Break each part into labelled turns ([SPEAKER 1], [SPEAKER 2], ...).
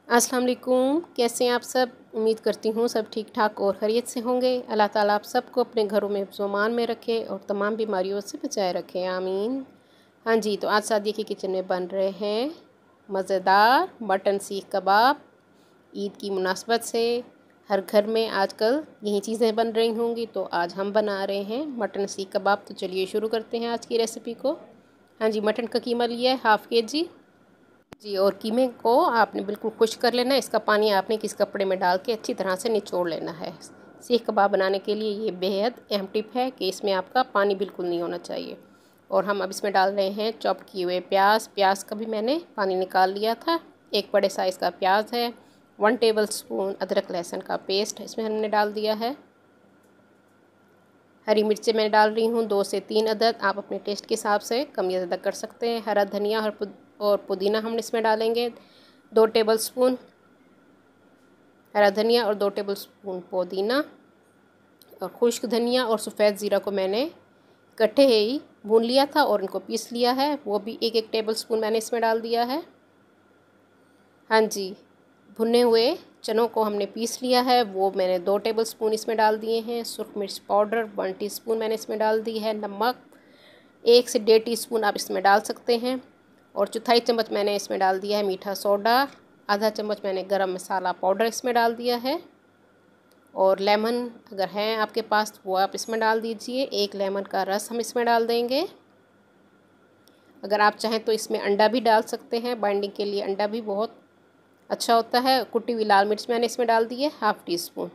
[SPEAKER 1] अस्सलाम वालेकुम। कैसे हैं आप सब? उम्मीद करती हूँ सब ठीक ठाक और खैरियत से होंगे। अल्लाह ताला आप सबको अपने घरों में ज़ुमान में रखे और तमाम बीमारियों से बचाए रखे, आमीन। हाँ जी, तो आज सादिया की किचन में बन रहे हैं मज़ेदार मटन सीख कबाब। ईद की मुनासबत से हर घर में आजकल यही चीज़ें बन रही होंगी, तो आज हम बना रहे हैं मटन सीख कबाब। तो चलिए शुरू करते हैं आज की रेसिपी को। हाँ जी, मटन का कीमा लिया है हाफ़ kg जी। और कीमे को आपने बिल्कुल खुश्क कर लेना है। इसका पानी आपने किस कपड़े में डाल के अच्छी तरह से निचोड़ लेना है। सीख कबाब बनाने के लिए ये बेहद अहम टिप है कि इसमें आपका पानी बिल्कुल नहीं होना चाहिए। और हम अब इसमें डाल रहे हैं चॉप किए हुए प्याज का भी मैंने पानी निकाल लिया था। एक बड़े साइज़ का प्याज है। 1 टेबलस्पून अदरक लहसुन का पेस्ट इसमें हमने डाल दिया है। हरी मिर्चें मैं डाल रही हूँ 2 से 3 अदद। आप अपने टेस्ट के हिसाब से कम या ज़्यादा कर सकते हैं। हरा धनिया और पुदीना हम इसमें डालेंगे 2 टेबलस्पून हरा धनिया और 2 टेबलस्पून पुदीना। और खुश्क धनिया और सफ़ेद ज़ीरा को मैंने इकट्ठे ही भून लिया था और इनको पीस लिया है, वो भी 1-1 टेबलस्पून मैंने इसमें डाल दिया है। हाँ जी, भुने हुए चनों को हमने पीस लिया है, वो मैंने 2 टेबलस्पून इसमें डाल दिए हैं। सुरख मिर्च पाउडर 1 टीस्पून मैंने इसमें डाल दी है। नमक 1 से 1.5 टीस्पून आप इसमें डाल सकते हैं। और चौथाई चम्मच मैंने इसमें डाल दिया है मीठा सोडा। आधा चम्मच मैंने गरम मसाला पाउडर इसमें डाल दिया है। और लेमन अगर है आपके पास तो वो आप इसमें डाल दीजिए। 1 लेमन का रस हम इसमें डाल देंगे। अगर आप चाहें तो इसमें अंडा भी डाल सकते हैं, बाइंडिंग के लिए अंडा भी बहुत अच्छा होता है। कुटी हुई लाल मिर्च मैंने इसमें डाल दी है हाफ़ टीस्पून।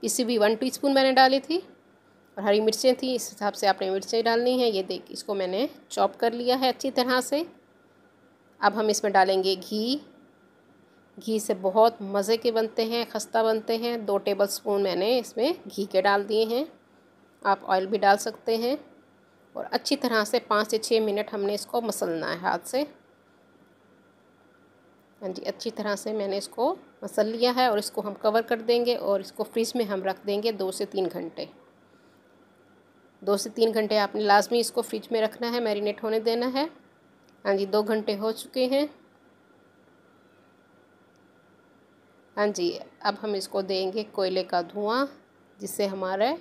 [SPEAKER 1] इसी भी 1 टीस्पून मैंने डाली थी। और हरी मिर्चें थी, इस हिसाब से आपने मिर्चें डालनी है। ये देख, इसको मैंने चॉप कर लिया है अच्छी तरह से। अब हम इसमें डालेंगे घी से बहुत मज़े के बनते हैं, खस्ता बनते हैं। 2 टेबलस्पून मैंने इसमें घी के डाल दिए हैं। आप ऑयल भी डाल सकते हैं। और अच्छी तरह से 5 से 6 मिनट हमने इसको मसलना है हाथ से। हाँ जी, अच्छी तरह से मैंने इसको मसल लिया है और इसको हम कवर कर देंगे और इसको फ्रिज में हम रख देंगे 2 से 3 घंटे। 2 से 3 घंटे आपने लाजमी इसको फ्रिज में रखना है, मैरिनेट होने देना है। हाँ जी, 2 घंटे हो चुके हैं। हाँ जी, अब हम इसको देंगे कोयले का धुआं, जिससे हमारे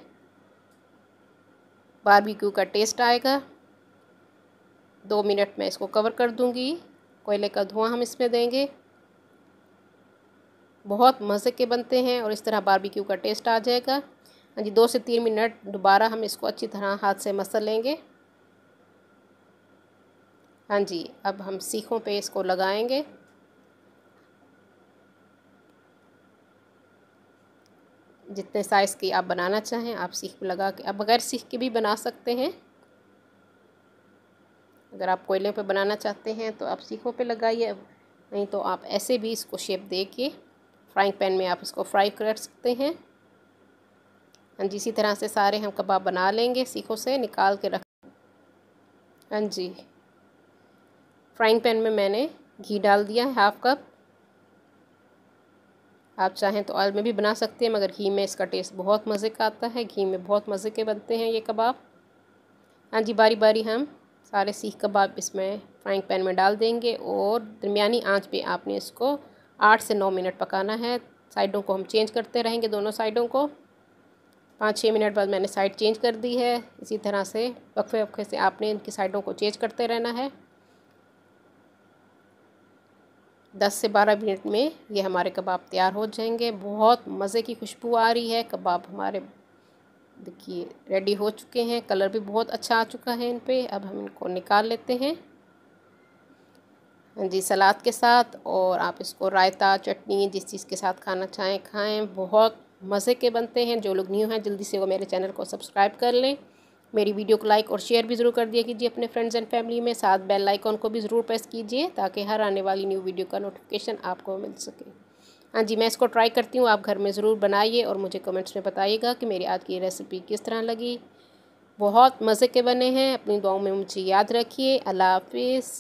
[SPEAKER 1] बारबेक्यू का टेस्ट आएगा। 2 मिनट में इसको कवर कर दूंगी। कोयले का धुआं हम इसमें देंगे, बहुत मज़े के बनते हैं और इस तरह बारबेक्यू का टेस्ट आ जाएगा। हाँ जी, 2 से 3 मिनट दोबारा हम इसको अच्छी तरह हाथ से मसल लेंगे। हाँ जी, अब हम सीखों पे इसको लगाएंगे। जितने साइज़ की आप बनाना चाहें आप सीख पे लगा के, आप बगैर सीख के भी बना सकते हैं। अगर आप कोयले पे बनाना चाहते हैं तो आप सीखों पे लगाइए, नहीं तो आप ऐसे भी इसको शेप दे के फ्राइंग पैन में आप इसको फ्राई कर सकते हैं। हाँ जी, इसी तरह से सारे हम कबाब बना लेंगे, सीखों से निकाल के रख। हाँ जी, फ्राइंग पैन में मैंने घी डाल दिया है हाफ़ कप। आप चाहें तो ऑयल में भी बना सकते हैं, मगर घी में इसका टेस्ट बहुत मज़े का आता है। घी में बहुत मज़े के बनते हैं ये कबाब। हाँ जी, बारी बारी हम सारे सीख कबाब इसमें फ्राइंग पैन में डाल देंगे और दरमियानी आंच पे आपने इसको 8 से 9 मिनट पकाना है। साइडों को हम चेंज करते रहेंगे, दोनों साइडों को। 5-6 मिनट बाद मैंने साइड चेंज कर दी है। इसी तरह से वक्फे वक्फे से आपने इनकी साइडों को चेंज करते रहना है। 10 से 12 मिनट में ये हमारे कबाब तैयार हो जाएंगे। बहुत मज़े की खुशबू आ रही है। कबाब हमारे देखिए रेडी हो चुके हैं, कलर भी बहुत अच्छा आ चुका है इन पे। अब हम इनको निकाल लेते हैं। हाँ जी, सलाद के साथ, और आप इसको रायता चटनी जिस चीज़ के साथ खाना चाहें खाएं। बहुत मज़े के बनते हैं। जो लोग न्यू हैं जल्दी से वो मेरे चैनल को सब्सक्राइब कर लें। मेरी वीडियो को लाइक और शेयर भी ज़रूर कर दिया कीजिए अपने फ्रेंड्स एंड फैमिली में। साथ बेल आइकॉन को भी ज़रूर प्रेस कीजिए ताकि हर आने वाली न्यू वीडियो का नोटिफिकेशन आपको मिल सके। हाँ जी, मैं इसको ट्राई करती हूँ, आप घर में ज़रूर बनाइए और मुझे कमेंट्स में बताइएगा कि मेरी आज की रेसिपी किस तरह लगी। बहुत मज़े के बने हैं। अपनी दुआओं में मुझे याद रखिए। अल्लाह हाफिज़।